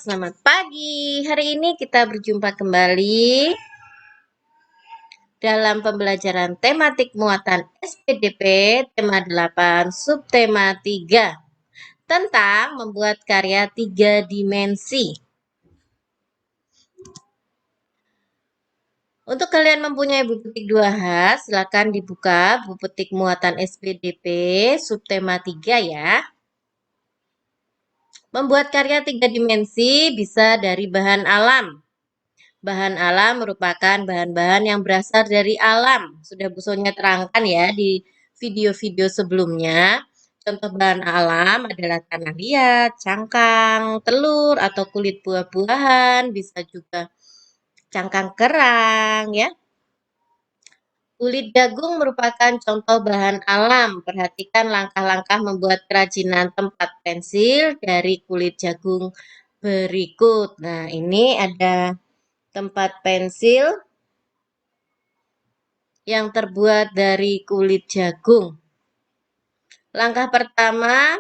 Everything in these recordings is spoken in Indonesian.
selamat pagi. Hari ini kita berjumpa kembali dalam pembelajaran tematik muatan SPDP tema 8 subtema 3 tentang membuat karya 3 dimensi. Untuk kalian mempunyai buku petik 2H, silakan dibuka buku petik muatan SPDP subtema 3 ya. Membuat karya 3 dimensi bisa dari bahan alam. Bahan alam merupakan bahan-bahan yang berasal dari alam. Sudah Bu Sonia terangkan ya di video-video sebelumnya. Contoh bahan alam adalah tanah liat, cangkang, telur, atau kulit buah-buahan. Bisa juga cangkang kerang ya. Kulit jagung merupakan contoh bahan alam. Perhatikan langkah-langkah membuat kerajinan tempat pensil dari kulit jagung berikut. Nah, ini ada tempat pensil yang terbuat dari kulit jagung. Langkah pertama,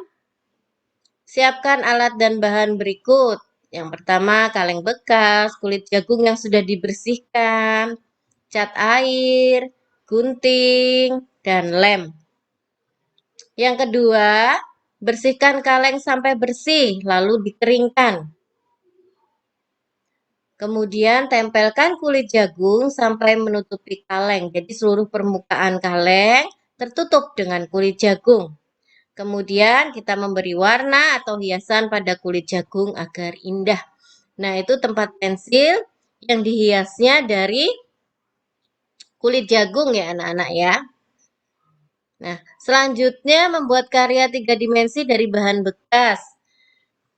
siapkan alat dan bahan berikut. Yang pertama, kaleng bekas, kulit jagung yang sudah dibersihkan, cat air, gunting, dan lem. Yang kedua, bersihkan kaleng sampai bersih, lalu dikeringkan. Kemudian tempelkan kulit jagung sampai menutupi kaleng. Jadi seluruh permukaan kaleng tertutup dengan kulit jagung. Kemudian kita memberi warna atau hiasan pada kulit jagung agar indah. Nah, itu tempat pensil yang dihiasnya dari kulit jagung ya anak-anak ya. Nah, selanjutnya membuat karya 3 dimensi dari bahan bekas.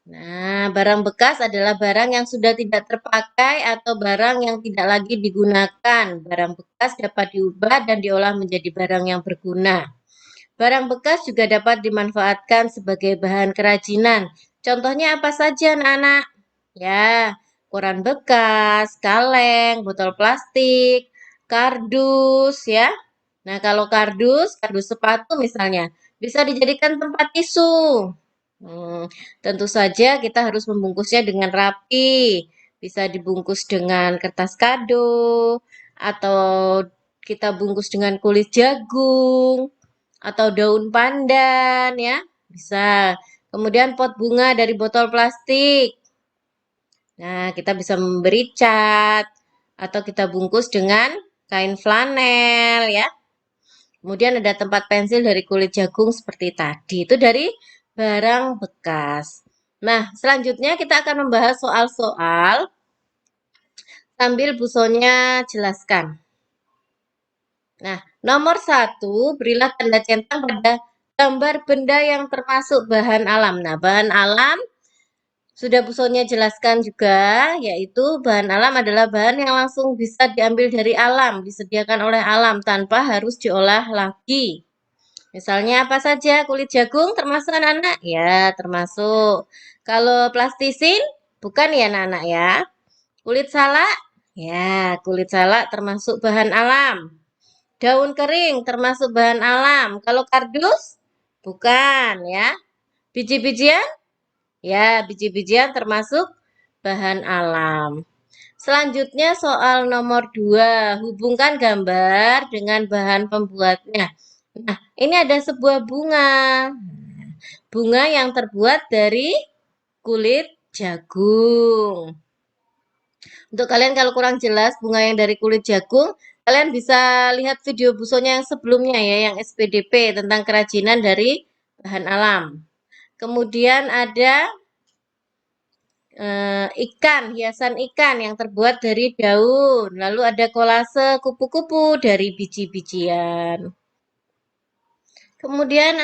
Nah, barang bekas adalah barang yang sudah tidak terpakai atau barang yang tidak lagi digunakan. Barang bekas dapat diubah dan diolah menjadi barang yang berguna. Barang bekas juga dapat dimanfaatkan sebagai bahan kerajinan. Contohnya apa saja, anak-anak? Ya, koran bekas, kaleng, botol plastik, kardus, ya. Nah, kalau kardus sepatu misalnya, bisa dijadikan tempat tisu. Tentu saja kita harus membungkusnya dengan rapi. Bisa dibungkus dengan kertas kado, atau kita bungkus dengan kulit jagung, atau daun pandan ya, bisa. Kemudian pot bunga dari botol plastik. Nah, kita bisa memberi cat, atau kita bungkus dengan kain flanel ya. Kemudian ada tempat pensil dari kulit jagung seperti tadi. Itu dari barang bekas. Nah, selanjutnya kita akan membahas soal-soal sambil Bu Sonya jelaskan. Nah, nomor 1, berilah tanda centang pada gambar benda yang termasuk bahan alam. Nah, bahan alam sudah Bu Sonya jelaskan juga, yaitu bahan alam adalah bahan yang langsung bisa diambil dari alam, disediakan oleh alam tanpa harus diolah lagi. Misalnya apa saja? Kulit jagung termasuk anak-anak? Ya, termasuk. Kalau plastisin? Bukan ya anak-anak ya. Kulit salak? Ya, kulit salak termasuk bahan alam. Daun kering termasuk bahan alam. Kalau kardus? Bukan ya. Biji-bijian? Ya, biji-bijian termasuk bahan alam. Selanjutnya soal nomor 2. Hubungkan gambar dengan bahan pembuatnya. Nah, ini ada sebuah bunga. Bunga yang terbuat dari kulit jagung. Untuk kalian kalau kurang jelas bunga yang dari kulit jagung, kalian bisa lihat video Bu Sonya yang sebelumnya ya, yang SPDP tentang kerajinan dari bahan alam. Kemudian ada ikan, hiasan ikan yang terbuat dari daun. Lalu ada kolase kupu-kupu dari biji-bijian. Kemudian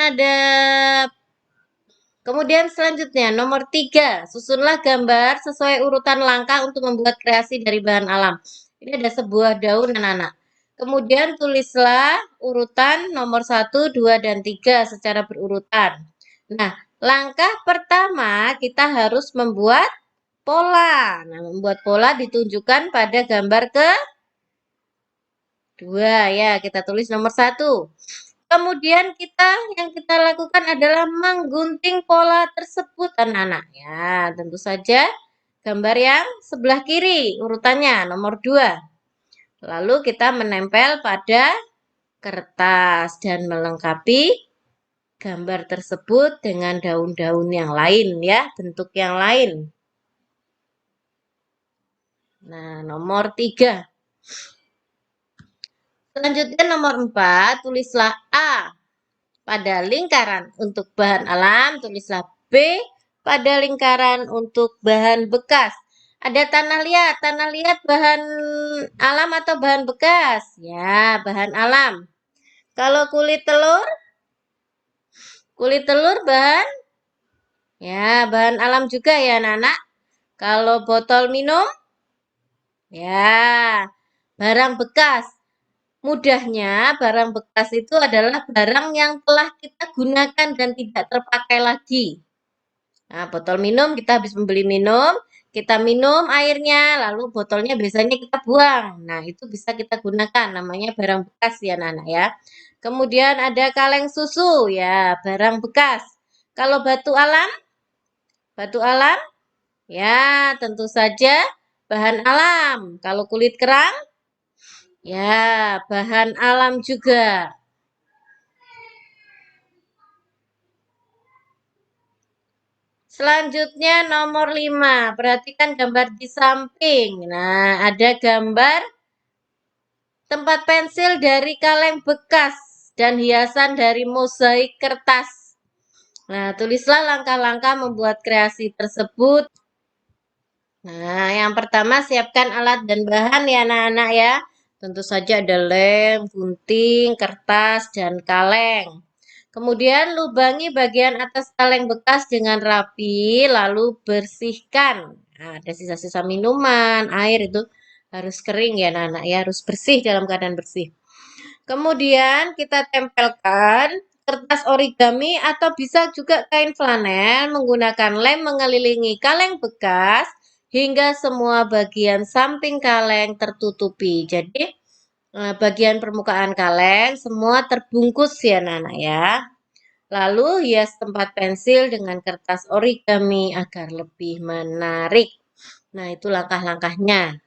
selanjutnya nomor 3, susunlah gambar sesuai urutan langkah untuk membuat kreasi dari bahan alam. Ini ada sebuah daun anak-anak. Kemudian tulislah urutan nomor 1, 2, dan 3 secara berurutan. Nah, langkah pertama kita harus membuat pola. Nah, membuat pola ditunjukkan pada gambar kedua ya. Kita tulis nomor 1. Kemudian yang kita lakukan adalah menggunting pola tersebut anak-anak. Ya, tentu saja gambar yang sebelah kiri urutannya nomor 2. Lalu kita menempel pada kertas dan melengkapi gambar tersebut dengan daun-daun yang lain ya, bentuk yang lain. Nah, nomor 3. Selanjutnya nomor 4, tulislah A pada lingkaran untuk bahan alam, tulislah B pada lingkaran untuk bahan bekas. Ada tanah liat bahan alam atau bahan bekas? Ya, bahan alam. Kalau kulit telur bahan? Ya, bahan alam juga ya, anak-anak. Kalau botol minum? Ya, barang bekas. Mudahnya, barang bekas itu adalah barang yang telah kita gunakan dan tidak terpakai lagi. Nah, botol minum, kita habis membeli minum, kita minum airnya, lalu botolnya biasanya kita buang. Nah, itu bisa kita gunakan, namanya barang bekas ya, Nana ya. Kemudian ada kaleng susu, ya, barang bekas. Kalau batu alam, ya, tentu saja bahan alam. Kalau kulit kerang, ya, bahan alam juga. Selanjutnya nomor 5. Perhatikan gambar di samping. Nah, ada gambar tempat pensil dari kaleng bekas dan hiasan dari mozaik kertas. Nah, tulislah langkah-langkah membuat kreasi tersebut. Nah, yang pertama siapkan alat dan bahan ya anak-anak ya. Tentu saja ada lem, gunting, kertas, dan kaleng. Kemudian lubangi bagian atas kaleng bekas dengan rapi, lalu bersihkan. Nah, ada sisa-sisa minuman, air itu harus kering ya anak-anak ya, harus bersih dalam keadaan bersih. Kemudian kita tempelkan kertas origami atau bisa juga kain flanel menggunakan lem mengelilingi kaleng bekas hingga semua bagian samping kaleng tertutupi. Jadi bagian permukaan kaleng semua terbungkus ya Nana ya. Lalu hias tempat pensil dengan kertas origami agar lebih menarik. Nah, itu langkah-langkahnya.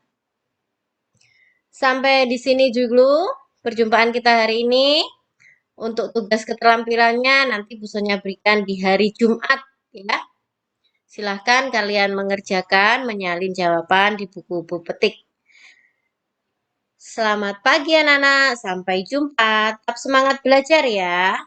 Sampai di sini dulu perjumpaan kita hari ini. Untuk tugas keterampilannya nanti Bu Sonya berikan di hari Jumat ya. Silahkan kalian mengerjakan, menyalin jawaban di buku-buku petik. Selamat pagi anak-anak, sampai jumpa. Tetap semangat belajar ya.